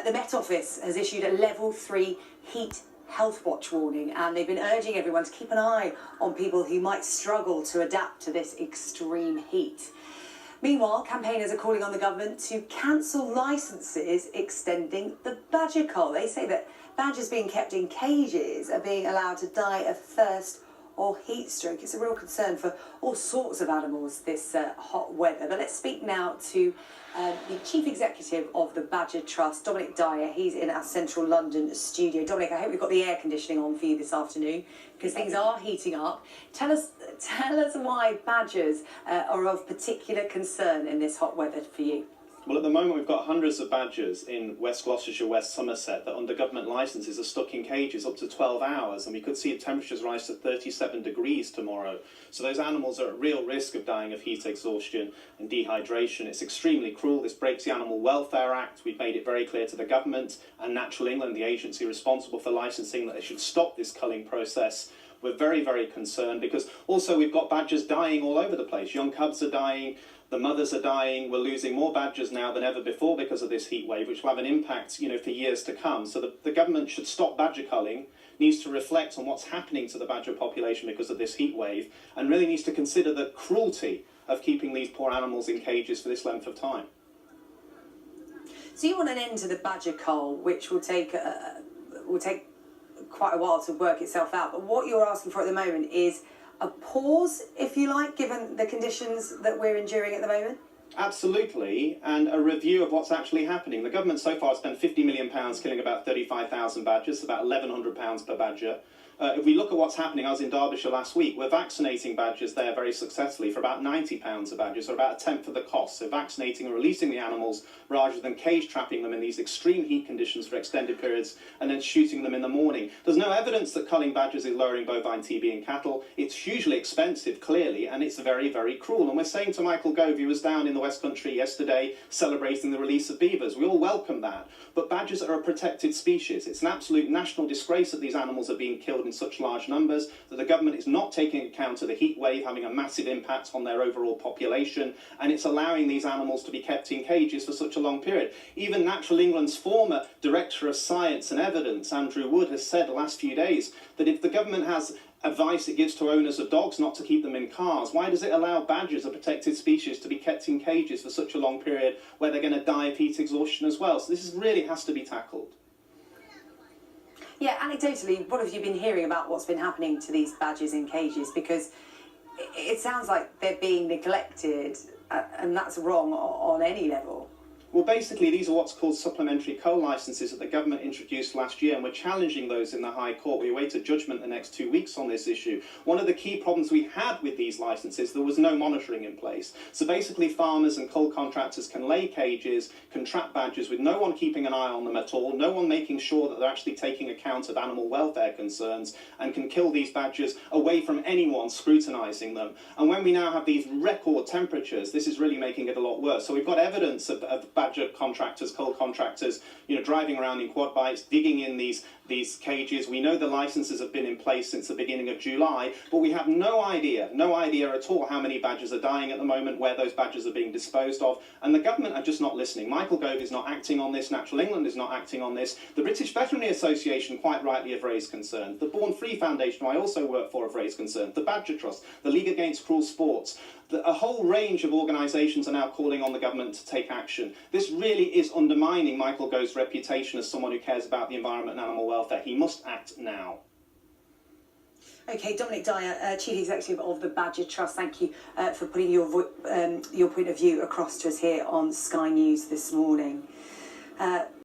The Met Office has issued a level 3 heat health watch warning, and they've been urging everyone to keep an eye on people who might struggle to adapt to this extreme heat. Meanwhile, campaigners are calling on the government to cancel licences extending the badger cull. They say that badgers being kept in cages are being allowed to die of thirst or heat stroke. It's a real concern for all sorts of animals, this hot weather. But let's speak now to the Chief Executive of the Badger Trust, Dominic Dyer. He's in our central London studio. Dominic, I hope we've got the air conditioning on for you this afternoon, because things are heating up. Tell us why badgers are of particular concern in this hot weather for you. Well, at the moment we've got hundreds of badgers in West Gloucestershire, West Somerset that under government licences are stuck in cages up to 12 hours, and we could see temperatures rise to 37 degrees tomorrow. So those animals are at real risk of dying of heat exhaustion and dehydration. It's extremely cruel. This breaks the Animal Welfare Act. We've made it very clear to the government and Natural England, the agency responsible for licensing, that they should stop this culling process. We're very, very concerned because also we've got badgers dying all over the place. Young cubs are dying. The mothers are dying. We're losing more badgers now than ever before because of this heat wave, which will have an impact, for years to come. So the government should stop badger culling, needs to reflect on what's happening to the badger population because of this heat wave, and really needs to consider the cruelty of keeping these poor animals in cages for this length of time. So you want an end to the badger cull, which will take quite a while to work itself out. But what you're asking for at the moment is a pause, if you like, given the conditions that we're enduring at the moment? Absolutely, and a review of what's actually happening. The government so far has spent £50 million killing about 35,000 badgers, about £1,100 per badger. If we look at what's happening, I was in Derbyshire last week, we're vaccinating badgers there very successfully for about £90 a badger, so about a tenth of the cost. So vaccinating and releasing the animals rather than cage trapping them in these extreme heat conditions for extended periods and then shooting them in the morning. There's no evidence that culling badgers is lowering bovine TB in cattle. It's hugely expensive, clearly, and it's very, very cruel. And we're saying to Michael Gove, who was down in the West Country yesterday celebrating the release of beavers, we all welcome that. But badgers are a protected species. It's an absolute national disgrace that these animals are being killed in such large numbers, that the government is not taking account of the heat wave having a massive impact on their overall population, and it's allowing these animals to be kept in cages for such a long period. Even Natural England's former Director of Science and Evidence, Andrew Wood, has said the last few days that if the government has advice it gives to owners of dogs not to keep them in cars, why does it allow badgers, a protected species, to be kept in cages for such a long period where they're going to die of heat exhaustion as well? So this really has to be tackled. Yeah, anecdotally, what have you been hearing about what's been happening to these badgers in cages? Because it sounds like they're being neglected, and that's wrong on any level. Well, basically, these are what's called supplementary cull licences that the government introduced last year, and we're challenging those in the High Court. We await a judgment the next 2 weeks on this issue. One of the key problems we had with these licences, there was no monitoring in place. So basically, farmers and cull contractors can lay cages, can trap badgers with no one keeping an eye on them at all, no one making sure that they're actually taking account of animal welfare concerns, and can kill these badgers away from anyone scrutinising them. And when we now have these record temperatures, this is really making it a lot worse. So we've got evidence of badger contractors, cull contractors, driving around in quad bikes, digging in these cages. We know the licenses have been in place since the beginning of July, but we have no idea at all how many badgers are dying at the moment, where those badgers are being disposed of, and the government are just not listening. Michael Gove is not acting on this, Natural England is not acting on this. The British Veterinary Association quite rightly have raised concerns. The Born Free Foundation, who I also work for, have raised concerns. The Badger Trust, the League Against Cruel Sports, a whole range of organisations are now calling on the government to take action. This really is undermining Michael Gove's reputation as someone who cares about the environment and animal welfare. He must act now. OK, Dominic Dyer, Chief Executive of the Badger Trust, thank you for putting your point of view across to us here on Sky News this morning.